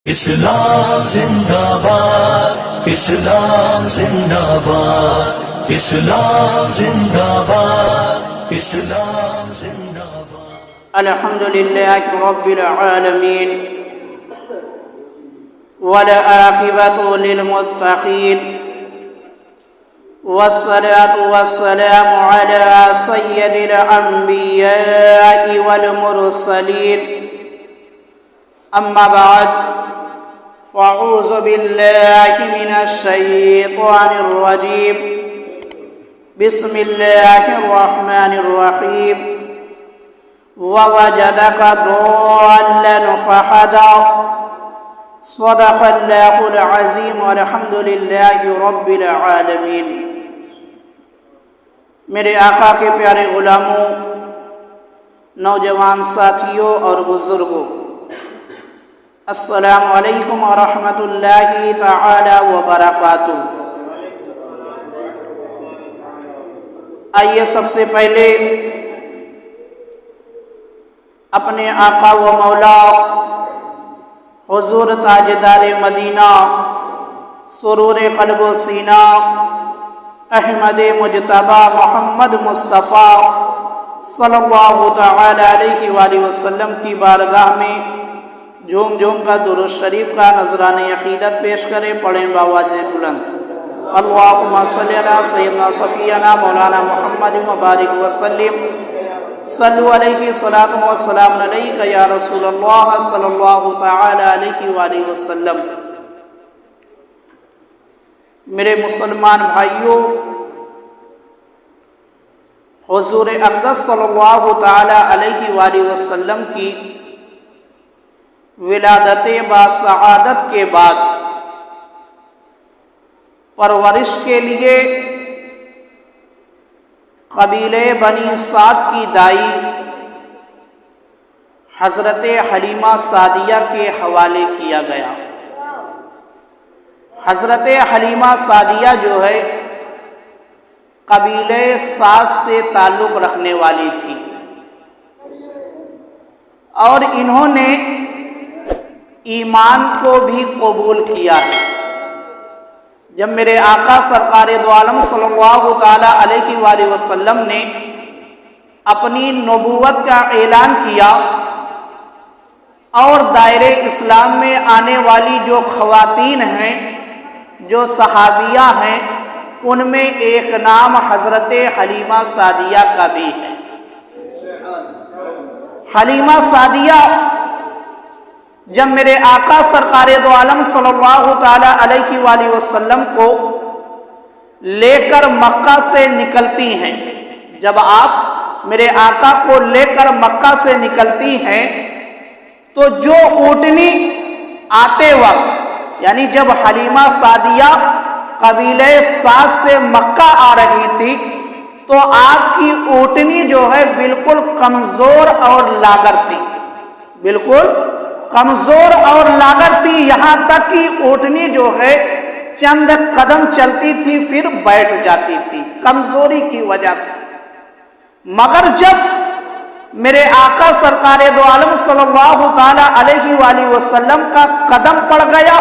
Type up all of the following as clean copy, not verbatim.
اسلام زندہ باد، اسلام زندہ باد، اسلام زندہ باد، اسلام زندہ باد۔ الحمد للہ رب العالمین والعاقبۃ للمتقین والصلاة والسلام علی سید الانبیاء والمرسلین، اما بعد فاعوذ باللہ من الشیطان الرجیم، بسم اللہ الرحمن الرحیم۔ ووجدك ضالا فہدی، صدق اللہ العظیم، والحمد للہ رب العالمین۔ میرے آقا کے پیارے غلاموں، نوجوان ساتھیوں اور بزرگوں، السلام علیکم ورحمۃ اللہ تعالی وبرکاتہ۔ آئیے سب سے پہلے اپنے آقا و مولا حضور تاجدار مدینہ، سرور قلب و سینہ، احمد مجتبی محمد مصطفیٰ صلی اللہ تعالی علیہ وآلہ وسلم کی بارگاہ میں جھوم جھوم کا درود شریف کا نذرانہ عقیدت پیش کریں، پڑھیں بآواز بلند، اللہم صلی علی سیدنا صفینا مولانا محمد مبارک وسلم، صلو علیہ صلاۃ و سلام علیک یا رسول اللہ صلی اللہ تعالی علیہ وآلہ وسلم۔ میرے مسلمان بھائیوں، حضور اقدس صلی اللہ تعالی علیہ وآلہ وسلم کی ولادت با سعادت کے بعد پرورش کے لیے قبیلے بنی سعد کی دائی حضرت حلیمہ سعدیہ کے حوالے کیا گیا۔ حضرت حلیمہ سعدیہ جو ہے قبیلے سعد سے تعلق رکھنے والی تھی، اور انہوں نے ایمان کو بھی قبول کیا ہے۔ جب میرے آقا سرکار دو عالم صلی اللہ تعالی علیہ وآلہ وسلم نے اپنی نبوت کا اعلان کیا اور دائرے اسلام میں آنے والی جو خواتین ہیں، جو صحابیہ ہیں، ان میں ایک نام حضرت حلیمہ سعدیہ کا بھی ہے۔ حلیمہ سعدیہ جب میرے آقا سرکار دو عالم صلی اللہ تعالی علیہ وآلہ وسلم کو لے کر مکہ سے نکلتی ہیں، جب آپ میرے آقا کو لے کر مکہ سے نکلتی ہیں تو جو اونٹنی آتے وقت، یعنی جب حلیمہ سعدیہ قبیلے سعد سے مکہ آ رہی تھی تو آپ کی اونٹنی جو ہے بالکل کمزور اور لاغر تھی، بالکل کمزور اور لاغر تھی، یہاں تک کہ اونٹنی جو ہے چند قدم چلتی تھی پھر بیٹھ جاتی تھی کمزوری کی وجہ سے۔ مگر جب میرے آقا سرکار دو عالم صلی اللہ تعالی علیہ وآلہ وسلم کا قدم پڑ گیا،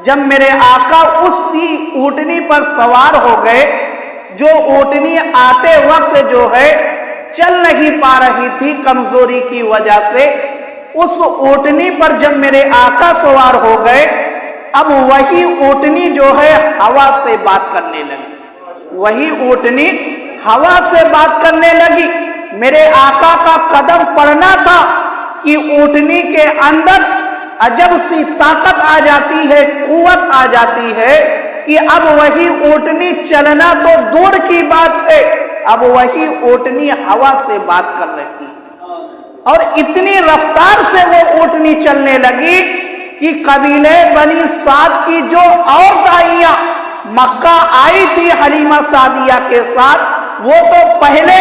جب میرے آقا اس کی اونٹنی پر سوار ہو گئے، جو اونٹنی آتے وقت جو ہے چل نہیں پا رہی تھی کمزوری کی وجہ سے، اس اونٹنی پر جب میرے آقا سوار ہو گئے، اب وہی اونٹنی جو ہے ہوا سے بات کرنے لگی، وہی اونٹنی ہوا سے بات کرنے لگی۔ میرے آقا کا قدم پڑنا تھا کہ اونٹنی کے اندر عجب سی طاقت آ جاتی ہے، قوت آ جاتی ہے کہ اب وہی اونٹنی چلنا تو دور کی بات ہے، اب وہی اونٹنی ہوا سے بات کر رہی ہے، اور اتنی رفتار سے وہ اونٹنی چلنے لگی کہ قبیلے بنی سعد کی جو اور دائیاں مکہ آئی تھی حلیمہ سعدیہ کے ساتھ، وہ تو پہلے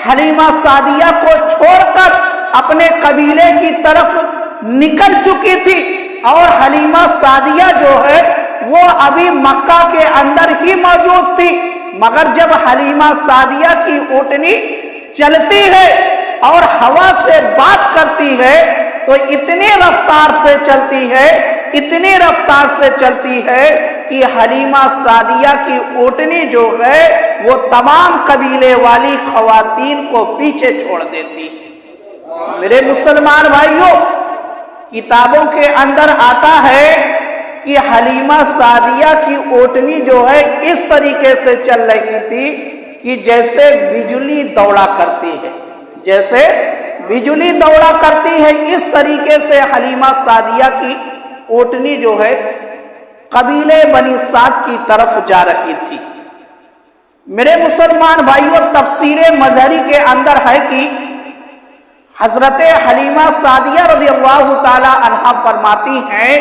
حلیمہ سعدیہ کو چھوڑ کر اپنے قبیلے کی طرف نکل چکی تھی، اور حلیمہ سعدیہ جو ہے وہ ابھی مکہ کے اندر ہی موجود تھی۔ مگر جب حلیمہ سعدیہ کی اونٹنی چلتی ہے اور ہوا سے بات کرتی ہے تو اتنی رفتار سے چلتی ہے اتنی رفتار سے چلتی ہے کہ حلیمہ سعدیہ کی اونٹنی جو ہے وہ تمام قبیلے والی خواتین کو پیچھے چھوڑ دیتی ہے۔ میرے مسلمان بھائیوں، کتابوں کے اندر آتا ہے کہ حلیمہ سعدیہ کی اونٹنی جو ہے اس طریقے سے چل رہی تھی کہ جیسے بجلی دوڑا کرتی ہے، جیسے بجلی دوڑا کرتی ہے، اس طریقے سے حلیمہ سعدیہ کی اونٹنی جو ہے قبیلے بنی سعد کی طرف جا رہی تھی۔ میرے مسلمان بھائیوں، تفسیر مظہری کے اندر ہے کہ حضرت حلیمہ سعدیہ رضی اللہ تعالی عنہا فرماتی ہیں،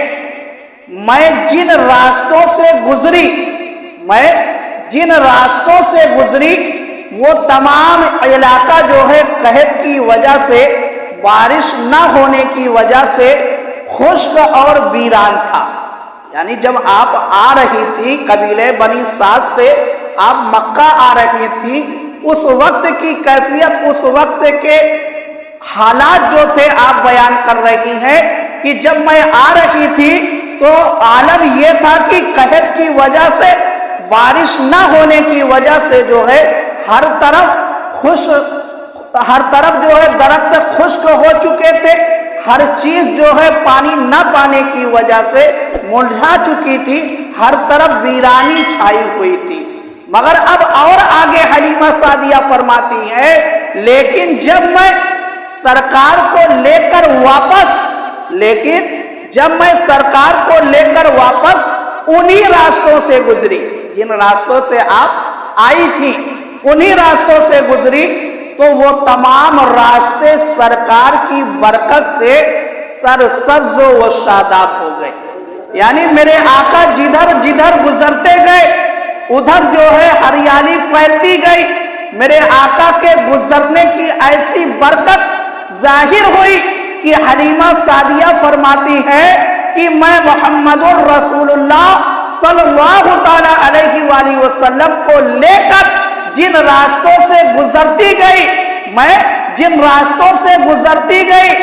میں جن راستوں سے گزری وہ تمام علاقہ جو ہے قحط کی وجہ سے، بارش نہ ہونے کی وجہ سے خشک اور ویران تھا۔ یعنی جب آپ آ رہی تھی قبیلے بنی سعد سے، آپ مکہ آ رہی تھی، اس وقت کی کیفیت، اس وقت کے حالات جو تھے آپ بیان کر رہی ہیں کہ جب میں آ رہی تھی تو عالم یہ تھا کہ قحط کی وجہ سے، بارش نہ ہونے کی وجہ سے جو ہے ہر طرف جو ہے درخت خشک ہو چکے تھے، ہر چیز جو ہے پانی نہ پانے کی وجہ سے مرجھا چکی تھی، ہر طرف ویرانی چھائی ہوئی تھی۔ مگر اب اور آگے حلیمہ سعدیہ فرماتی ہے، لیکن جب میں سرکار کو لے کر واپس انہی راستوں سے گزری، جن راستوں سے آپ آئی تھی انہی راستوں سے گزری، تو وہ تمام راستے سرکار کی برکت سے سرسبز و شاداب ہو گئے۔ یعنی میرے آقا جدھر جدھر گزرتے گئے ادھر جو ہے ہریالی پھیلتی گئی۔ میرے آقا کے گزرنے کی ایسی برکت ظاہر ہوئی کہ حلیمہ سعدیہ فرماتی ہے کہ میں محمد الرسول اللہ صلی اللہ تعالی علیہ وآلہ وسلم کو لے کر جن راستوں سے گزرتی گئی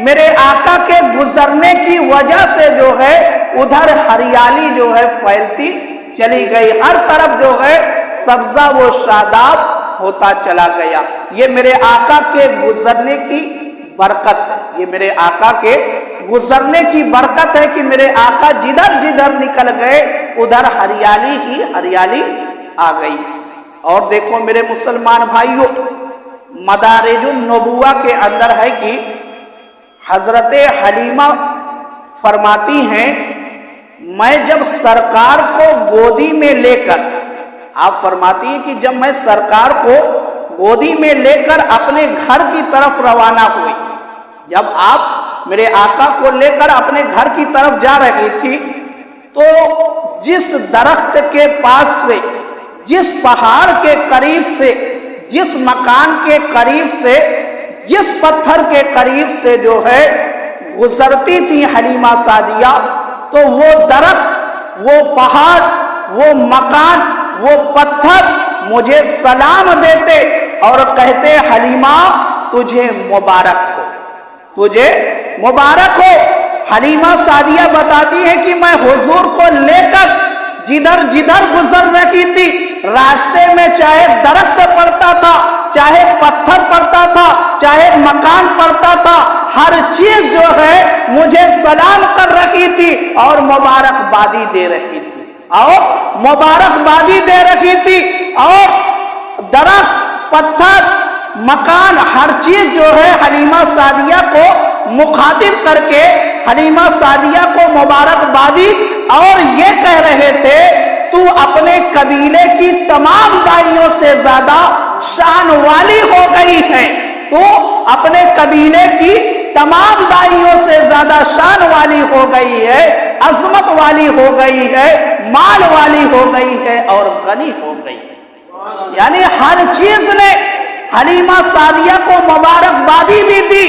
میرے آقا کے گزرنے کی وجہ سے جو ہے ادھر ہریالی جو ہے پھیلتی چلی گئی، ہر طرف جو ہے سبزہ و شاداب ہوتا چلا گیا۔ یہ میرے آقا کے گزرنے کی برکت ہے، یہ میرے آقا کے گزرنے کی برکت ہے کہ میرے آقا جدھر جدھر نکل گئے ادھر ہریالی ہی ہریالی آ گئی۔ اور دیکھو میرے مسلمان بھائیوں، مدارج النبوہ کے اندر ہے کہ حضرت حلیمہ فرماتی ہیں، میں جب سرکار کو گودی میں لے کر، آپ فرماتی ہیں کہ جب میں سرکار کو گودی میں لے کر اپنے گھر کی طرف روانہ ہوئی، جب آپ میرے آقا کو لے کر اپنے گھر کی طرف جا رہی تھی تو جس درخت کے پاس سے، جس پہاڑ کے قریب سے، جس مکان کے قریب سے، جس پتھر کے قریب سے جو ہے گزرتی تھی حلیمہ سعدیہ، تو وہ درخت، وہ پہاڑ، وہ مکان، وہ پتھر مجھے سلام دیتے اور کہتے، حلیمہ تجھے مبارک ہو، تجھے مبارک ہو۔ حلیمہ سعدیہ بتاتی ہے کہ میں حضور کو لے کر جدھر جدھر گزر رہی تھی، راستے میں چاہے درخت پڑتا تھا، چاہے پتھر پڑتا تھا، چاہے مکان پڑتا تھا، ہر چیز جو ہے مجھے سلام کر رہی تھی اور مبارکبادی دے رہی تھی، اور درخت، پتھر، مکان، ہر چیز جو ہے حلیمہ سعدیہ کو مخاطب کر کے حلیمہ سعدیہ کو مبارکبادی اور یہ کہہ رہے تھے، تو اپنے قبیلے کی تمام دائیوں سے زیادہ شان والی ہو گئی ہے، تو اپنے قبیلے کی تمام دائیوں سے زیادہ شان والی ہو گئی ہے، عظمت والی ہو گئی ہے، مال والی ہو گئی ہے اور غنی ہو گئی۔ یعنی ہر چیز نے حلیمہ سعدیہ کو مبارکبادی بھی دی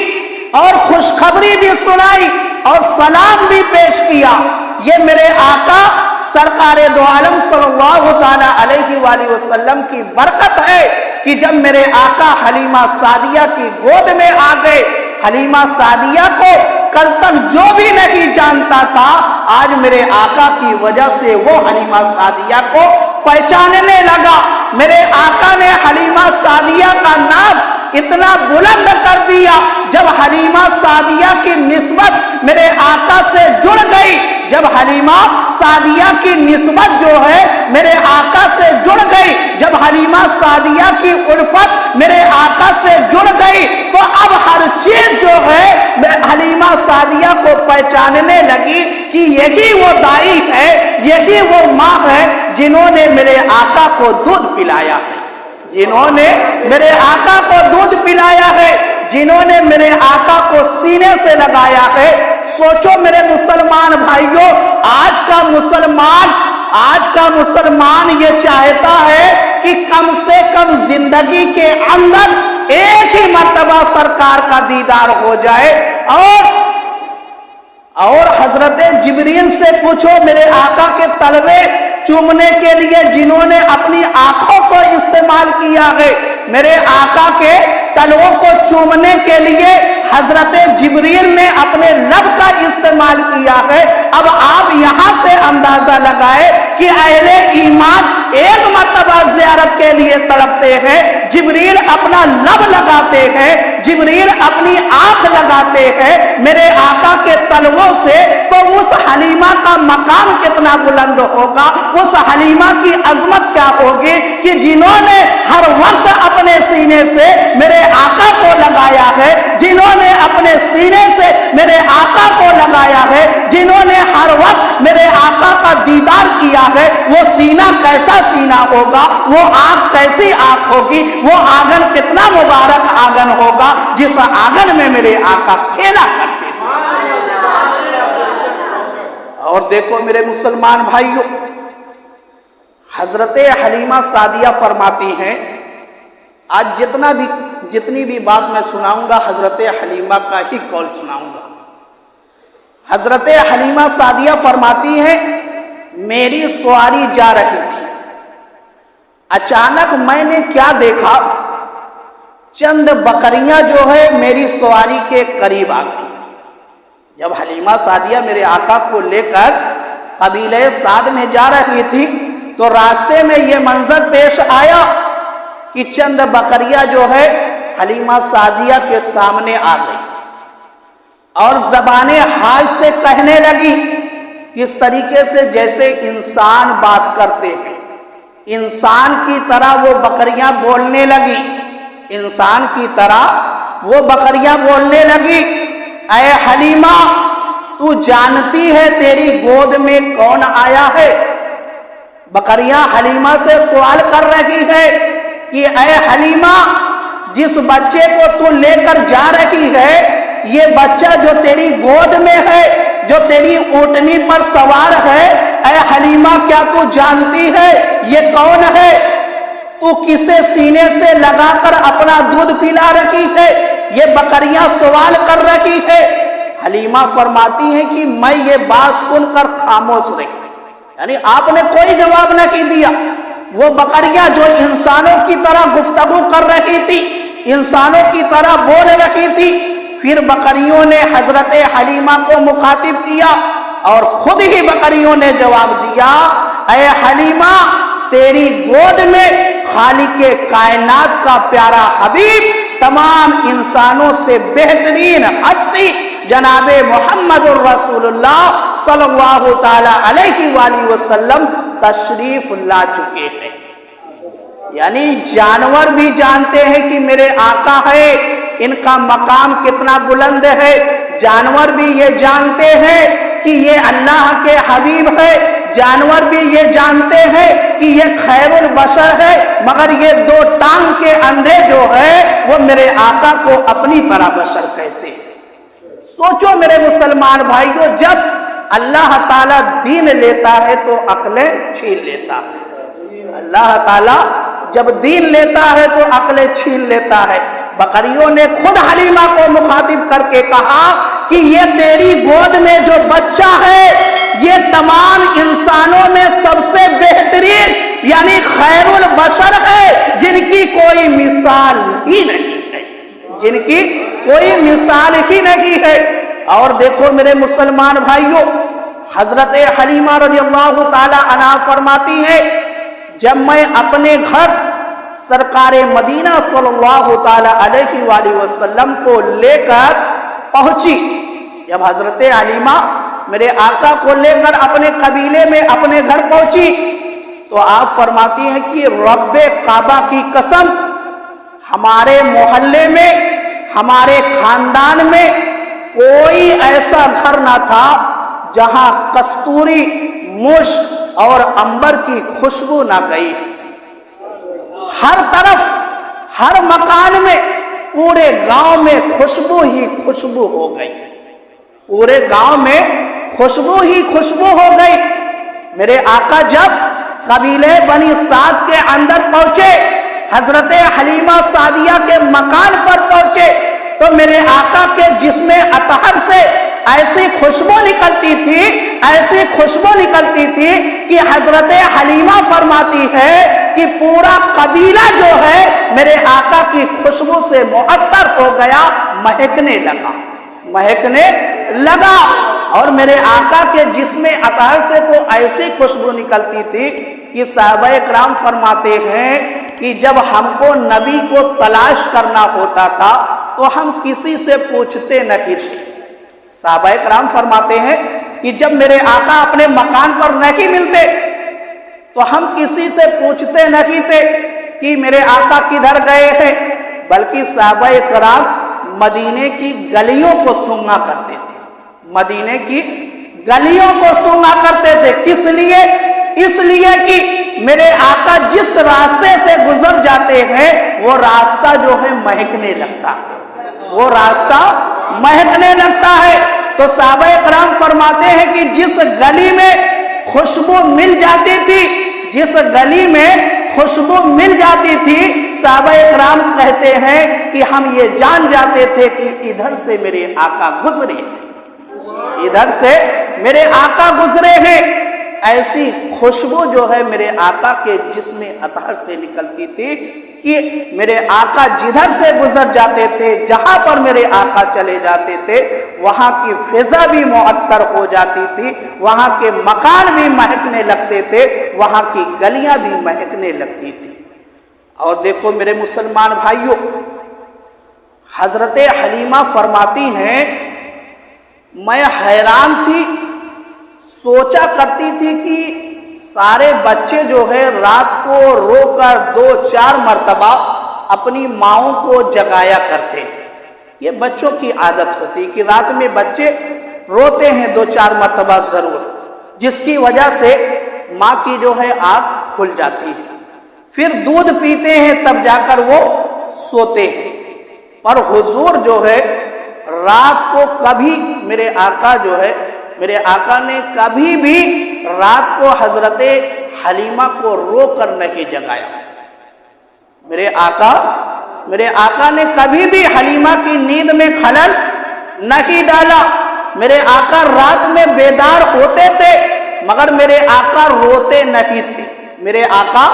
اور خوشخبری بھی سنائی اور سلام بھی پیش کیا۔ یہ میرے آقا سرکار دو عالم صلی اللہ تعالی علیہ وآلہ وسلم کی برکت ہے کہ جب میرے آقا حلیمہ سعدیہ کی گود میں آ گئے، حلیمہ سعدیہ کو کل تک جو بھی نہیں جانتا تھا، آج میرے آقا کی وجہ سے وہ حلیمہ سعدیہ کو پہچاننے لگا۔ میرے آقا نے حلیمہ سعدیہ کا نام اتنا بلند کر دیا، جب حلیمہ سعدیہ کی نسبت میرے آقا سے جڑ گئی، جب حلیمہ سعدیہ کی نسبت جو ہے میرے آقا سے جڑ گئی، جب حلیمہ سعدیہ کی الفت میرے آقا سے جڑ گئی، تو اب ہر چیز جو ہے حلیمہ سعدیہ کو پہچاننے لگی کہ یہی وہ دائی ہے، یہی وہ ماں ہے جنہوں نے میرے آقا کو دودھ پلایا ہے، جنہوں نے میرے آقا کو دودھ پلایا ہے، جنہوں نے میرے آقا کو سینے سے لگایا ہے۔ سوچو میرے مسلمان بھائیوں، آج کا مسلمان یہ چاہتا ہے کہ کم سے کم زندگی کے اندر ایک ہی مرتبہ سرکار کا دیدار ہو جائے، اور حضرت جبریل سے پوچھو میرے آقا کے تلوے چومنے کے لیے جنہوں نے اپنی آنکھوں کو استعمال کیا ہے، میرے آقا کے تلووں کو چومنے کے لیے حضرت جبریل نے اپنے لب کا استعمال کیا ہے۔ اب آپ یہاں سے اندازہ لگائے کہ اہل ایمان ایک مرتبہ زیارت کے لیے تڑپتے ہیں، جبریل اپنا لب لگاتے ہیں، جبریل اپنی آنکھ لگاتے ہیں میرے آقا کے تلووں سے، تو اس حلیمہ کا مقام کتنا بلند ہوگا، اس حلیمہ کی عظمت کیا ہوگی کہ جنہوں نے ہر وقت اپنے سینے سے میرے آقا کو لگایا ہے، جنہوں نے اپنے سینے سے میرے آقا کو لگایا ہے، جنہوں نے ہر وقت میرے آقا کا دیدار کیا ہے، وہ سینہ کیسا سینہ ہوگا، وہ آنکھ کیسی آنکھ ہوگی، وہ آنگن کتنا مبارک آنگن ہوگا جس آنگن میں میرے آقا کھیلا کرتے تھے۔ اور دیکھو میرے مسلمان بھائیوں، حضرت حلیمہ سعدیہ فرماتی ہیں، آج جتنی بھی بات میں سناؤں گا حضرت حلیمہ کا ہی قول سناؤں گا۔ حضرت حلیمہ سعدیہ فرماتی ہیں، میری سواری جا رہی تھی، اچانک میں نے کیا دیکھا، چند بکریاں جو ہے میری سواری کے قریب آ گئی۔ جب حلیمہ سعدیہ میرے آقا کو لے کر قبیلہ سعد میں جا رہی تھی تو راستے میں یہ منظر پیش آیا کہ چند بکریاں جو ہے حلیمہ سعدیہ کے سامنے آ گئی اور زبان حال سے کہنے لگی، کس طریقے سے جیسے انسان بات کرتے ہیں، انسان کی طرح وہ بکریاں بولنے لگی، انسان کی طرح وہ بکریاں بولنے لگی، اے حلیمہ تو جانتی ہے تیری گود میں کون آیا ہے؟ بکریاں حلیمہ سے سوال کر رہی ہے کہ اے حلیمہ، جس بچے کو تو لے کر جا رہی ہے، یہ بچہ جو تیری گود میں ہے، جو تیری اونٹنی پر سوار ہے، اے حلیمہ کیا تو جانتی ہے یہ کون ہے؟ تو کسے سینے سے لگا کر اپنا دودھ پلا رہی ہے؟ یہ بکریاں سوال کر رہی ہے۔ حلیمہ فرماتی ہیں کہ میں یہ بات سن کر خاموش رہی، یعنی آپ نے کوئی جواب نہیں دیا۔ وہ بکریاں جو انسانوں کی طرح گفتگو کر رہی تھی، انسانوں کی طرح بول رہی تھی، پھر بکریوں نے حضرت حلیمہ کو مخاطب کیا اور خود ہی بکریوں نے جواب دیا، اے حلیمہ تیری گود میں خالق کائنات کا پیارا حبیب، تمام انسانوں سے بہترین ہستی جناب محمد الرسول اللہ صلی اللہ تعالی علیہ وآلہ وسلم تشریف لا چکے ہیں۔ یعنی جانور بھی جانتے ہیں کہ میرے آقا ہے، ان کا مقام کتنا بلند ہے، جانور بھی یہ جانتے ہیں کہ یہ اللہ کے حبیب ہے، جانور بھی یہ جانتے ہیں کہ یہ خیر البشر ہے، مگر یہ دو ٹانگ کے اندھے جو ہے وہ میرے آقا کو اپنی طرح بشر کہتے ہیں۔ سوچو میرے مسلمان بھائیوں، جب اللہ تعالیٰ دین لیتا ہے تو عقلیں چھین لیتا ہے، اللہ تعالیٰ جب دین لیتا ہے تو عقلیں چھین لیتا ہے۔ بکریوں نے خود حلیمہ کو مخاطب کر کے کہا کہ یہ تیری گود میں جو بچہ ہے یہ تمام انسانوں میں سب سے بہترین یعنی خیر البشر ہے، جن کی کوئی مثال ہی نہیں ہے، جن کی کوئی مثال ہی نہیں ہے۔ اور دیکھو میرے مسلمان بھائیوں، حضرت حلیمہ رضی اللہ تعالی عنہا فرماتی ہے جب میں اپنے گھر سرکار مدینہ صلی اللہ تعالی علیہ وآلہ وسلم کو لے کر پہنچی، جب حضرت حلیمہ میرے آقا کو لے کر اپنے قبیلے میں اپنے گھر پہنچی تو آپ فرماتی ہیں کہ رب کعبہ کی قسم، ہمارے محلے میں، ہمارے خاندان میں کوئی ایسا گھر نہ تھا جہاں کستوری، مشک اور عنبر کی خوشبو نہ گئی۔ ہر طرف، ہر مکان میں، پورے گاؤں میں خوشبو ہی خوشبو ہو گئی، پورے گاؤں میں خوشبو ہی خوشبو ہو گئی۔ میرے آقا جب قبیلے بنی سعد کے اندر پہنچے، حضرت حلیمہ سعدیہ کے مکان پر پہنچے تو میرے آقا کے جسم اطہر سے ایسی خوشبو نکلتی تھی، ایسی خوشبو نکلتی تھی کہ حضرت حلیمہ فرماتی ہے کہ پورا قبیلہ جو ہے میرے آقا کی خوشبو سے معطر ہو گیا، مہکنے لگا، مہکنے لگا۔ اور میرے آقا کے جسم اطہر سے تو ایسی خوشبو نکلتی تھی کہ صحابہ کرام فرماتے ہیں کہ جب ہم کو نبی کو تلاش کرنا ہوتا تھا تو ہم کسی سے پوچھتے نہیں تھے۔ صحابہ کرام فرماتے ہیں کہ جب میرے آقا اپنے مکان پر نہیں ملتے تو ہم کسی سے پوچھتے نہیں تھے کہ میرے آقا کدھر گئے ہیں، بلکہ صحابہ کرام مدینے کی گلیوں کو سونگا کرتے تھے، مدینے کی گلیوں کو سونگا کرتے تھے۔ کس لیے؟ اس لیے کہ میرے آقا جس راستے سے گزر جاتے ہیں وہ راستہ جو ہے مہکنے لگتا ہے، وہ راستہ مہکنے لگتا ہے۔ تو صحابہ کرام فرماتے ہیں کہ جس گلی میں خوشبو مل جاتی تھی، جس گلی میں خوشبو مل جاتی تھی، صحابہ کرام کہتے ہیں کہ ہم یہ جان جاتے تھے کہ ادھر سے میرے آقا گزرے، ادھر سے میرے آقا گزرے ہیں۔ ایسی خوشبو جو ہے میرے آقا کے جسم اطہر سے نکلتی تھی کہ میرے آقا جدھر سے گزر جاتے تھے، جہاں پر میرے آقا چلے جاتے تھے وہاں کی فضا بھی معطر ہو جاتی تھی، وہاں کے مکان بھی مہکنے لگتے تھے، وہاں کی گلیاں بھی مہکنے لگتی تھی۔ اور دیکھو میرے مسلمان بھائیوں، حضرت حلیمہ فرماتی ہیں میں حیران تھی، سوچا کرتی تھی کہ سارے بچے جو ہے رات کو رو کر 2-4 مرتبہ اپنی ماؤں کو جگایا کرتے، یہ بچوں کی عادت ہوتی کہ رات میں بچے روتے ہیں 2-4 مرتبہ ضرور، جس کی وجہ سے ماں کی جو ہے آنکھ کھل جاتی ہے، پھر دودھ پیتے ہیں تب جا کر وہ سوتے ہیں۔ پر حضور جو ہے رات کو کبھی میرے آقا جو ہے، میرے آقا نے کبھی بھی رات کو حضرت حلیمہ کو رو کر نہیں جگایا۔ میرے آقا نے کبھی بھی حلیمہ کی نیند میں خلل نہیں ڈالا۔ میرے آقا رات میں بیدار ہوتے تھے مگر میرے آقا روتے نہیں تھے، میرے آقا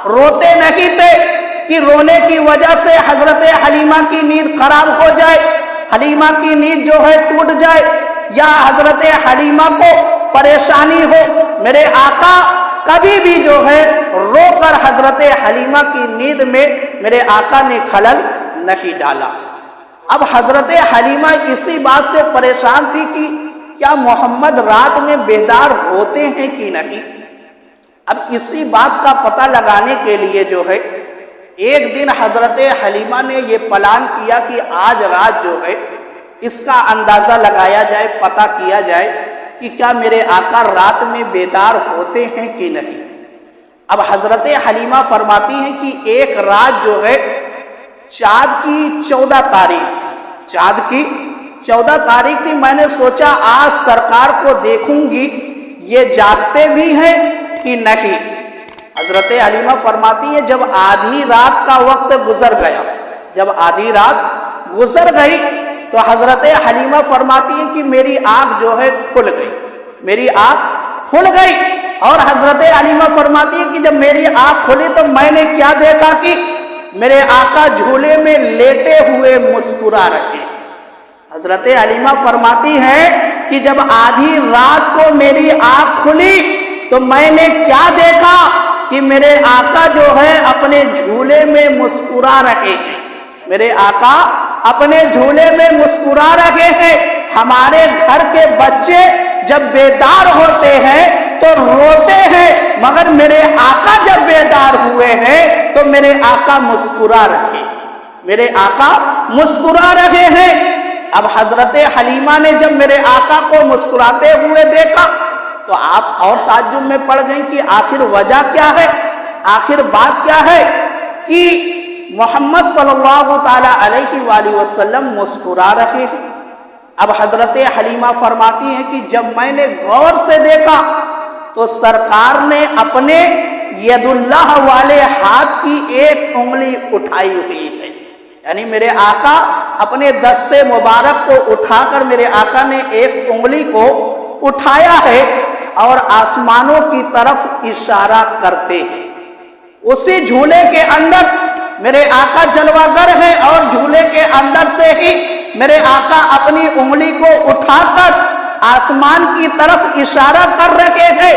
روتے نہیں تھے کہ رونے کی وجہ سے حضرت حلیمہ کی نیند خراب ہو جائے، حلیمہ کی نیند جو ہے ٹوٹ جائے یا حضرت حلیمہ کو پریشانی ہو۔ میرے آقا کبھی بھی جو ہے رو کر حضرت حلیمہ کی نیند میں میرے آقا نے خلل نہیں ڈالا۔ اب حضرت حلیمہ اسی بات سے پریشان تھی کہ کیا محمد رات میں بیدار ہوتے ہیں کہ نہیں۔ اب اسی بات کا پتہ لگانے کے لیے جو ہے ایک دن حضرت حلیمہ نے یہ پلان کیا کہ آج رات جو ہے اس کا اندازہ لگایا جائے، پتہ کیا جائے کہ کیا میرے آقا رات میں بیدار ہوتے ہیں کہ نہیں۔ اب حضرت حلیمہ فرماتی ہیں کہ ایک رات جو ہے چاند کی 14 تاریخ تھی، چاند کی 14 تاریخ تھی، میں نے سوچا آج سرکار کو دیکھوں گی یہ جاگتے بھی ہیں کہ نہیں۔ حضرت حلیمہ فرماتی ہیں جب آدھی رات کا وقت گزر گیا، جب آدھی رات گزر گئی تو حضرت حلیمہ فرماتی ہیں کہ میری آنکھ جو ہے کھل گئی، میری آنکھ کھل گئی۔ اور حضرت حلیمہ فرماتی ہیں کہ جب میری آنکھ کھلی تو میں نے کیا دیکھا کہ میرے آقا جھولے میں لیٹے ہوئے مسکرا رہے، حضرت حلیمہ فرماتی ہے کہ جب آدھی رات کو میری آنکھ کھلی تو میں نے کیا دیکھا کہ میرے آقا جو ہے اپنے جھولے میں مسکرا رہے ہیں، میرے آقا اپنے جھولے میں مسکرا رہے ہیں۔ ہمارے گھر کے بچے جب بیدار ہوتے ہیں تو روتے ہیں، مگر میرے آقا جب بیدار ہوئے ہیں تو میرے آقا مسکرا رہے، میرے آقا مسکرا رہے ہیں۔ اب حضرت حلیمہ نے جب میرے آقا کو مسکراتے ہوئے دیکھا تو آپ اور تعجب میں پڑ گئیں کہ آخر وجہ کیا ہے، آخر بات کیا ہے کہ محمد صلی اللہ تعالی علیہ وآلہ وسلم مسکرا رہے ہیں۔ اب حضرت حلیمہ فرماتی ہیں کہ جب میں نے غور سے دیکھا تو سرکار نے اپنے ید اللہ والے ہاتھ کی ایک انگلی اٹھائی ہوئی ہے، یعنی میرے آقا اپنے دست مبارک کو اٹھا کر میرے آقا نے ایک انگلی کو اٹھایا ہے اور آسمانوں کی طرف اشارہ کرتے ہیں۔ اسی جھولے کے اندر میرے آقا جلوہ گر ہے اور جھولے کے اندر سے ہی میرے آقا اپنی انگلی کو اٹھا کر آسمان کی طرف اشارہ کر رہے ہیں۔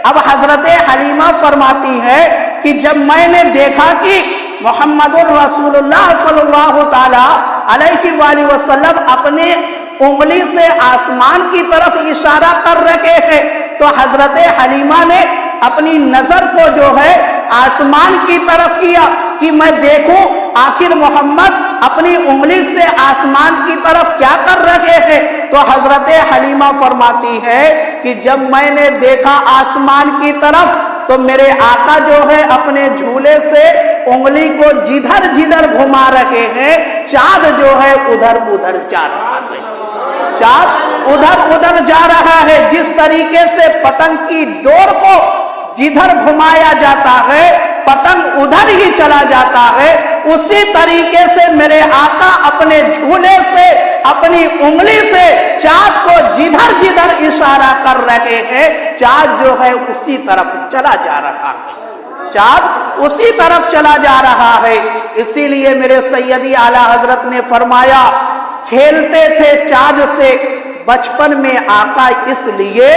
اب حضرت حلیمہ فرماتی ہے کہ جب میں نے دیکھا کہ محمد الرسول اللہ صلی اللہ تعالی علیہ وآلہ وسلم اپنے انگلی سے آسمان کی طرف اشارہ کر رہے ہیں تو حضرت حلیمہ نے اپنی نظر کو جو ہے آسمان کی طرف کیا کہ میں دیکھوں آخر محمد اپنی انگلی سے آسمان کی طرف کیا کر رہے ہیں۔ تو حضرت حلیمہ فرماتی ہے کہ جب میں نے دیکھا آسمان کی طرف تو میرے آقا جو ہے اپنے جھولے سے انگلی کو جدھر جدھر گھما رہے ہیں، چاند جو ہے ادھر ادھر جا رہا ہے، چاند ادھر ادھر جا رہا ہے۔ جس طریقے سے پتنگ کی ڈور کو جدھر گھمایا جاتا ہے پتنگ ادھر ہی چلا جاتا ہے، اسی طریقے سے میرے آقا اپنے جھولے سے اپنی انگلی سے چاند کو جدھر جدھر اشارہ کر رہے ہیں، چاند جو ہے اسی طرف چلا جا رہا ہے، چاند اسی طرف چلا جا رہا ہے۔ اسی لیے میرے سیدی اعلیٰ حضرت نے فرمایا کھیلتے تھے چاند سے بچپن میں آقا، اس لیے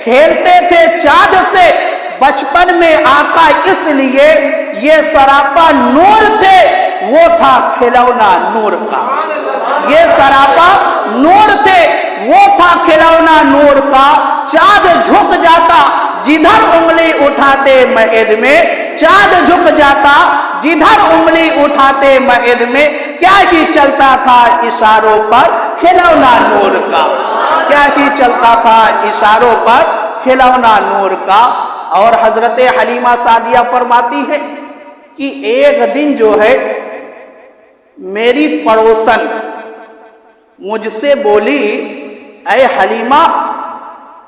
کھیلتے تھے چاند سے بچپن میں آقا، اس لیے یہ سراپا نور تھے، وہ تھا کھلونا نور کا، یہ سراپا نور تھے، وہ تھا کھلونا نور کا۔ چاند جھک جاتا جدھر انگلی اٹھاتے مہد میں، چاند جھک جاتا جدھر انگلی اٹھاتے مہد میں، کیا ہی چلتا تھا اشاروں پر کھلونا نور کا، کیا ہی چلتا تھا اشاروں پر کھلونا نور کا۔ اور حضرت حلیمہ سعدیہ فرماتی ہے کہ ایک دن جو ہے میری پڑوسن مجھ سے بولی، اے حلیمہ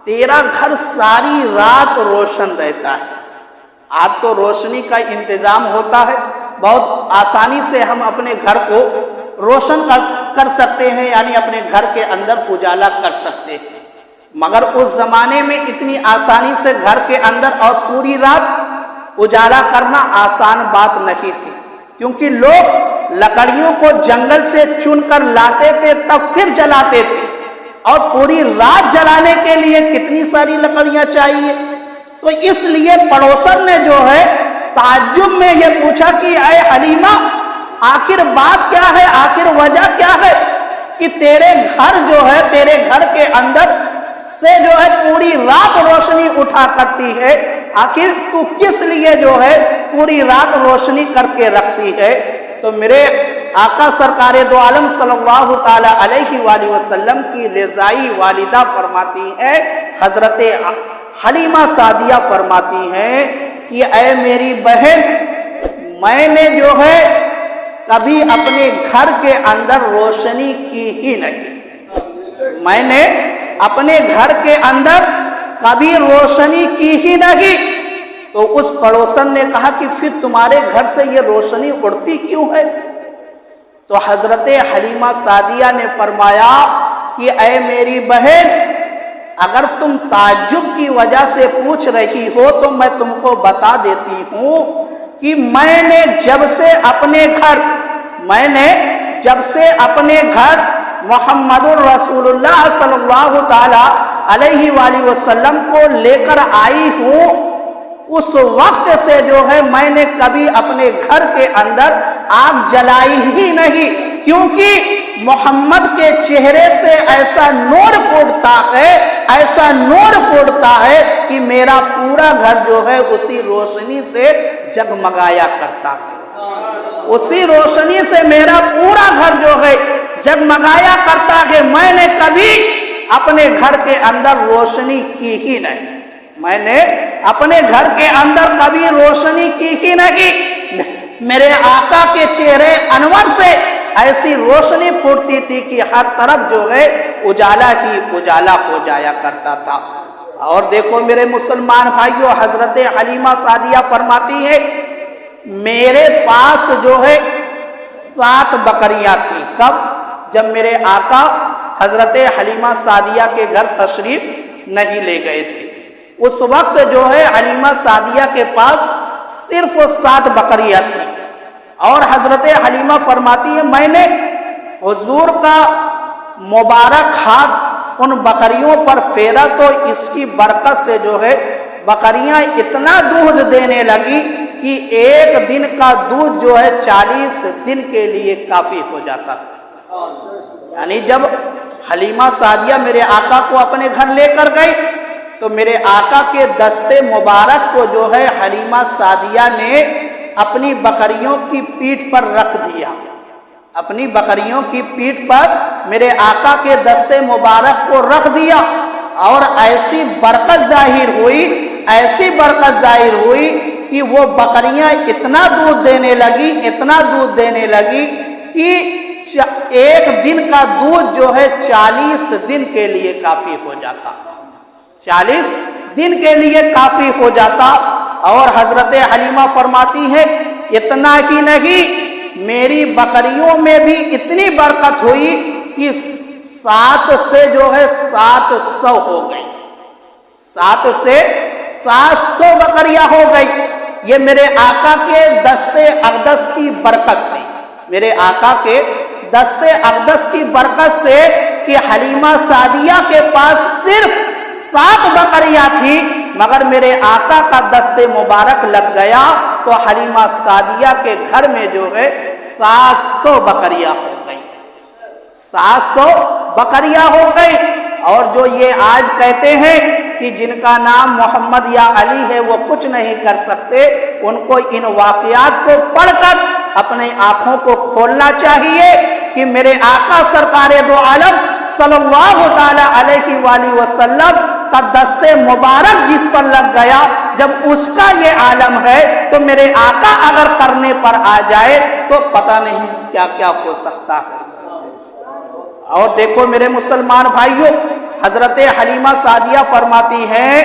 تیرا گھر ساری رات روشن رہتا ہے، آج تو روشنی کا انتظام ہوتا ہے، بہت آسانی سے ہم اپنے گھر کو روشن کر سکتے ہیں، یعنی اپنے گھر کے اندر اجالا کر سکتے ہیں، مگر اس زمانے میں اتنی آسانی سے گھر کے اندر اور پوری رات اجالا کرنا آسان بات نہیں تھی، کیونکہ لوگ لکڑیوں کو جنگل سے چن کر لاتے تھے تب پھر جلاتے تھے، اور پوری رات جلانے کے لیے کتنی ساری لکڑیاں چاہیے۔ تو اس لیے پڑوسن نے جو ہے تعجب میں یہ پوچھا کہ اے حلیمہ آخر بات کیا ہے، آخر وجہ کیا ہے کہ تیرے گھر جو ہے، تیرے گھر کے اندر سے جو ہے پوری رات روشنی اٹھا کرتی ہے، آخر تو کس لیے جو ہے پوری رات روشنی کر کے رکھتی ہے؟ تو میرے آقا سرکار دو عالم صلی اللہ تعالی علیہ وآلہ وسلم کی رضائی والدہ فرماتی ہے، حضرت حلیمہ سعدیہ فرماتی ہیں کہ اے میری بہن، میں نے جو ہے کبھی اپنے گھر کے اندر روشنی کی ہی نہیں، میں نے اپنے گھر کے اندر کبھی روشنی کی ہی نہیں۔ تو اس پڑوسن نے کہا کہ پھر تمہارے گھر سے یہ روشنی اڑتی کیوں ہے؟ تو حضرت حلیمہ سعدیہ نے فرمایا کہ اے میری بہن، اگر تم تعجب کی وجہ سے پوچھ رہی ہو تو میں تم کو بتا دیتی ہوں کہ میں نے جب سے اپنے گھر محمد الرسول اللہ صلی اللہ تعالی علیہ وآلہ وسلم کو لے کر آئی ہوں، اس وقت سے جو ہے میں نے کبھی اپنے گھر کے اندر آگ جلائی ہی نہیں، کیونکہ محمد کے چہرے سے ایسا نور پھوٹتا ہے، ایسا نور پھوٹتا ہے کہ میرا پورا گھر جو ہے اسی روشنی سے جگمگایا کرتا ہے، اسی روشنی سے میرا پورا گھر جو ہے جگمگایا کرتا ہے۔ میں نے کبھی اپنے گھر کے اندر روشنی کی ہی نہیں، میں نے اپنے گھر کے اندر کبھی روشنی کی ہی نہیں۔ میرے آقا کے چہرے انور سے ایسی روشنی پھوٹتی تھی کہ ہر طرف جو ہے اجالا ہی اجالا ہو جایا کرتا تھا۔ اور دیکھو میرے مسلمان بھائیوں، حضرت حلیمہ سعدیہ فرماتی ہے میرے پاس جو ہے 7 بکریاں تھیں۔ کب؟ جب میرے آقا حضرت حلیمہ سعدیہ کے گھر تشریف نہیں لے گئے تھے، اس وقت جو ہے حلیمہ سعدیہ کے پاس صرف 7 بکریاں تھیں۔ اور حضرت حلیمہ فرماتی ہے میں نے حضور کا مبارک ہاتھ ان بکریوں پر پھیرا تو اس کی برکت سے جو ہے بکریاں اتنا دودھ دینے لگی کہ ایک دن کا دودھ جو ہے 40 دن کے لیے کافی ہو جاتا تھا۔ یعنی جب حلیمہ سعدیہ میرے آقا کو اپنے گھر لے کر گئی تو میرے آقا کے دستے مبارک کو جو ہے حلیمہ سعدیہ نے اپنی بکریوں کی پیٹھ پر رکھ دیا، اپنی بکریوں کی پیٹھ پر میرے آقا کے دستے مبارک کو رکھ دیا، اور ایسی برکت ظاہر ہوئی، ایسی برکت ظاہر ہوئی کہ وہ بکریاں اتنا دودھ دینے لگی، اتنا دودھ دینے لگی کہ ایک دن کا دودھ جو ہے 40 دن کے لیے کافی ہو جاتا، 40 دن کے لیے کافی ہو جاتا۔ اور حضرت حلیمہ فرماتی ہے اتنا ہی نہیں، میری بکریوں میں بھی اتنی برکت ہوئی کہ 7 سے جو ہے 700 ہو گئی، 7 سے 700 بکریاں ہو گئی۔ یہ میرے آقا کے دست اقدس کی برکت سے، میرے آقا کے دست اقدس کی برکت سے کہ حلیمہ سعدیہ کے پاس صرف 7 بکریاں تھی، مگر میرے آقا کا دست مبارک لگ گیا تو حلیمہ سعدیہ کے گھر میں جو ہے 700 بکریاں ہو گئی، 700 بکریاں ہو گئی۔ اور جو یہ آج کہتے ہیں کہ جن کا نام محمد یا علی ہے وہ کچھ نہیں کر سکتے، ان کو ان واقعات کو پڑھ کر اپنے آنکھوں کو کھولنا چاہیے کہ میرے آقا سرکار دو عالم صلی اللہ تعالی علیہ وآلہ وسلم کا دست مبارک جس پر لگ گیا، جب اس کا یہ عالم ہے تو میرے آقا اگر کرنے پر آ جائے تو پتہ نہیں کیا کیا ہو سکتا ہے۔ اور دیکھو میرے مسلمان بھائیوں، حضرت حلیمہ سعدیہ فرماتی ہیں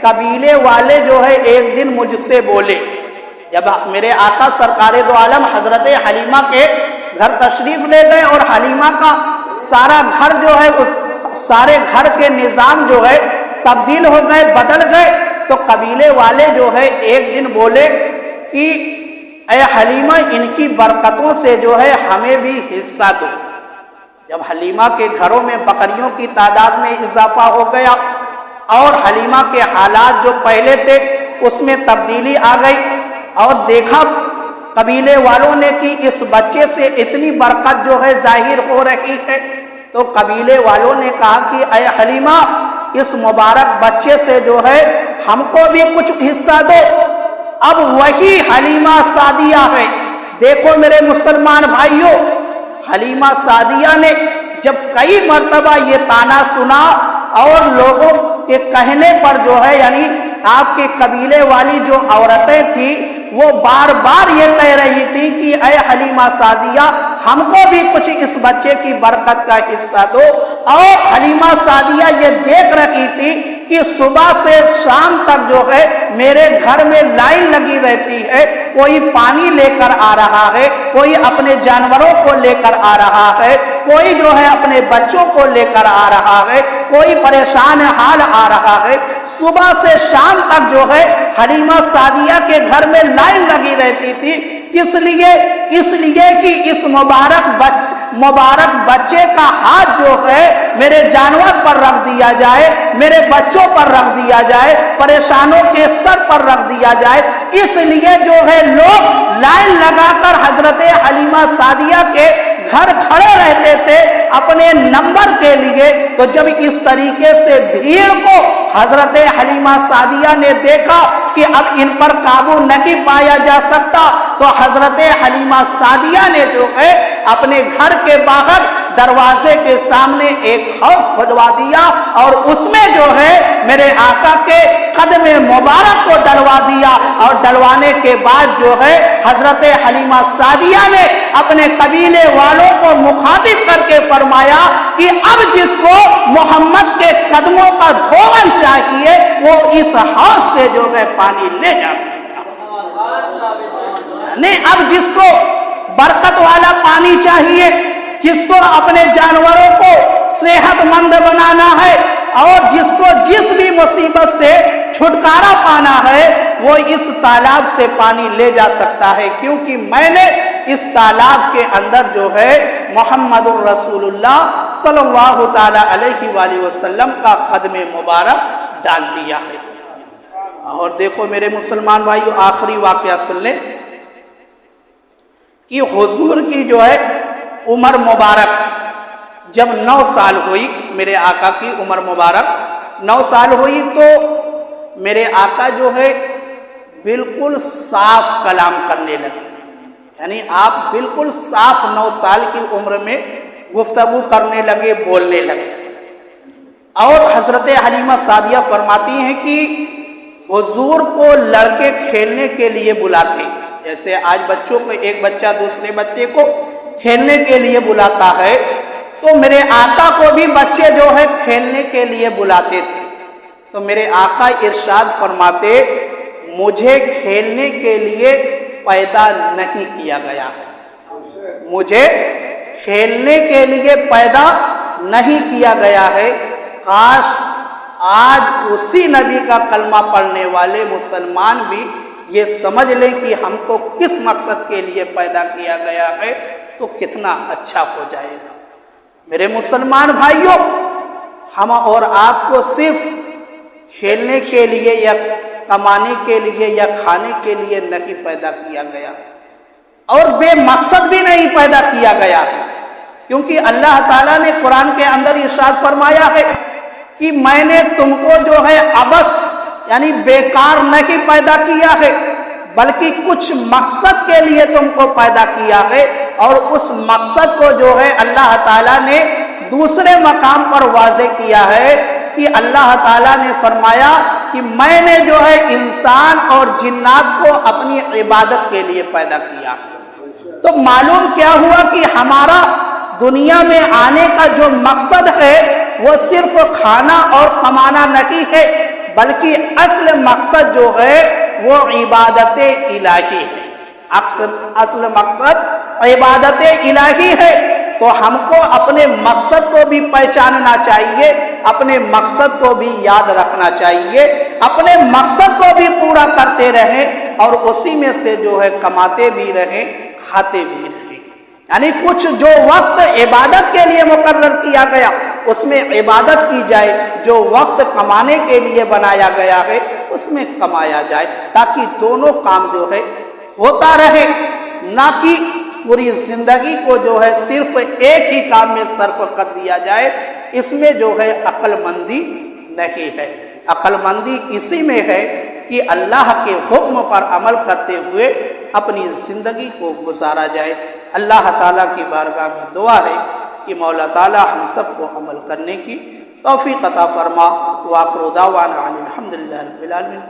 قبیلے والے جو ہے ایک دن مجھ سے بولے، جب میرے آقا سرکار دو عالم حضرت حلیمہ کے گھر تشریف لے گئے اور حلیمہ کا سارا گھر جو ہے اس سارے گھر کے نظام جو ہے تبدیل ہو گئے، بدل گئے، تو قبیلے والے جو ہے ایک دن بولے کہ اے حلیمہ ان کی برکتوں سے جو ہے ہمیں بھی حصہ دو۔ جب حلیمہ کے گھروں میں بکریوں کی تعداد میں اضافہ ہو گیا اور حلیمہ کے حالات جو پہلے تھے اس میں تبدیلی آ گئی، اور دیکھا قبیلے والوں نے کہ اس بچے سے اتنی برکت جو ہے ظاہر ہو رہی ہے، تو قبیلے والوں نے کہا کہ اے حلیمہ اس مبارک بچے سے جو ہے ہم کو بھی کچھ حصہ دو۔ اب وہی حلیمہ سعدیہ ہے۔ دیکھو میرے مسلمان بھائیوں، حلیمہ سعدیہ نے جب کئی مرتبہ یہ طعنہ سنا اور لوگوں کے کہنے پر جو ہے یعنی آپ کے قبیلے والی جو عورتیں تھیں وہ بار بار یہ کہہ رہی تھی کہ اے حلیمہ سعدیہ ہم کو بھی کچھ اس بچے کی برکت کا حصہ دو، اور حلیمہ سعدیہ یہ دیکھ رہی تھی کہ صبح سے شام تک جو ہے میرے گھر میں لائن لگی رہتی ہے، کوئی پانی لے کر آ رہا ہے، کوئی اپنے جانوروں کو لے کر آ رہا ہے، کوئی جو ہے اپنے بچوں کو لے کر آ رہا ہے، کوئی پریشان حال آ رہا ہے۔ صبح سے شام تک جو ہے حلیمہ سعدیہ کے گھر میں لائن لگی رہتی تھی، اس لیے کہ اس مبارک بچے کا ہاتھ جو ہے میرے جانور پر رکھ دیا جائے، میرے بچوں پر رکھ دیا جائے، پریشانوں کے سر پر رکھ دیا جائے۔ اس لیے جو ہے لوگ لائن لگا کر حضرت حلیمہ سعدیہ کے گھر کھڑے رہتے تھے اپنے نمبر کے لیے۔ تو جب اس طریقے سے بھیڑ کو حضرت حلیمہ سعدیہ نے دیکھا کہ اب ان پر قابو نہیں پایا جا سکتا، تو حضرت حلیمہ سعدیہ نے جو ہے اپنے گھر کے باہر دروازے کے سامنے ایک حوض کھدوا دیا اور اس میں جو ہے میرے آقا کے قدم مبارک کو ڈلوا دیا، اور ڈلوانے کے بعد جو ہے حضرت حلیمہ سعدیہ نے اپنے قبیلے والوں کو مخاطب کر کے فرمایا کہ اب جس کو محمد کے قدموں کا دھون چاہیے وہ اس حوض سے جو ہے پانی لے جا سکتا ہے۔ اب جس کو برکت والا پانی چاہیے، جس کو اپنے جانوروں کو صحت مند بنانا ہے، اور جس کو جس بھی مصیبت سے چھٹکارا پانا ہے، وہ اس تالاب سے پانی لے جا سکتا ہے، کیونکہ میں نے اس تالاب کے اندر جو ہے محمد الرسول اللہ صلی اللہ تعالی علیہ وآلہ وسلم کا قدم مبارک ڈال دیا ہے۔ اور دیکھو میرے مسلمان بھائیو، آخری واقعہ سن لیں کہ حضور کی جو ہے عمر مبارک جب 9 سال ہوئی، میرے آقا کی عمر مبارک 9 سال ہوئی، تو میرے آقا جو ہے بالکل صاف کلام کرنے لگے، یعنی آپ بالکل صاف 9 سال کی عمر میں گفتگو کرنے لگے، بولنے لگے۔ اور حضرت حلیمہ سعدیہ فرماتی ہیں کہ حضور کو لڑکے کھیلنے کے لیے بلاتے، جیسے آج بچوں کو ایک بچہ دوسرے بچے کو کھیلنے کے لیے بلاتا ہے، تو میرے آقا کو بھی بچے جو ہے کھیلنے کے لیے بلاتے تھے۔ تو میرے آقا ارشاد فرماتے، مجھے کھیلنے کے لیے پیدا نہیں کیا گیا ہے، مجھے کھیلنے کے لیے پیدا نہیں کیا گیا ہے۔ کاش آج اسی نبی کا کلمہ پڑھنے والے مسلمان بھی یہ سمجھ لیں کہ ہم کو کس مقصد کے لیے پیدا کیا گیا ہے، تو کتنا اچھا ہو جائے گا۔ میرے مسلمان بھائیوں، ہم اور آپ کو صرف کھیلنے کے لیے یا کمانے کے لیے یا کھانے کے لیے نہیں پیدا کیا گیا، اور بے مقصد بھی نہیں پیدا کیا گیا ہے، کیونکہ اللہ تعالیٰ نے قرآن کے اندر ارشاد فرمایا ہے کہ میں نے تم کو جو ہے عبث یعنی بیکار نہیں پیدا کیا ہے، بلکہ کچھ مقصد کے لیے تم کو پیدا کیا ہے۔ اور اس مقصد کو جو ہے اللہ تعالیٰ نے دوسرے مقام پر واضح کیا ہے کہ اللہ تعالیٰ نے فرمایا کہ میں نے جو ہے انسان اور جنات کو اپنی عبادت کے لیے پیدا کیا۔ تو معلوم کیا ہوا کہ ہمارا دنیا میں آنے کا جو مقصد ہے وہ صرف کھانا اور کمانا نہیں ہے، بلکہ اصل مقصد جو ہے وہ عبادت الہی ہے۔ اصل مقصد عبادت الہی ہے۔ تو ہم کو اپنے مقصد کو بھی پہچاننا چاہیے، اپنے مقصد کو بھی یاد رکھنا چاہیے، اپنے مقصد کو بھی پورا کرتے رہیں، اور اسی میں سے جو ہے کماتے بھی رہیں، کھاتے بھی رہیں۔ یعنی کچھ جو وقت عبادت کے لیے مقرر کیا گیا اس میں عبادت کی جائے، جو وقت کمانے کے لیے بنایا گیا ہے اس میں کمایا جائے، تاکہ دونوں کام جو ہے ہوتا رہے، نہ کہ پوری زندگی کو جو ہے صرف ایک ہی کام میں صرف کر دیا جائے۔ اس میں جو ہے عقل مندی نہیں ہے۔ عقل مندی اسی میں ہے کہ اللہ کے حکم پر عمل کرتے ہوئے اپنی زندگی کو گزارا جائے۔ اللہ تعالیٰ کی بارگاہ میں دعا ہے کہ مولا تعالیٰ ہم سب کو عمل کرنے کی توفیق عطا فرما۔ وآخر دعوانا الحمدللہ رب العالمین۔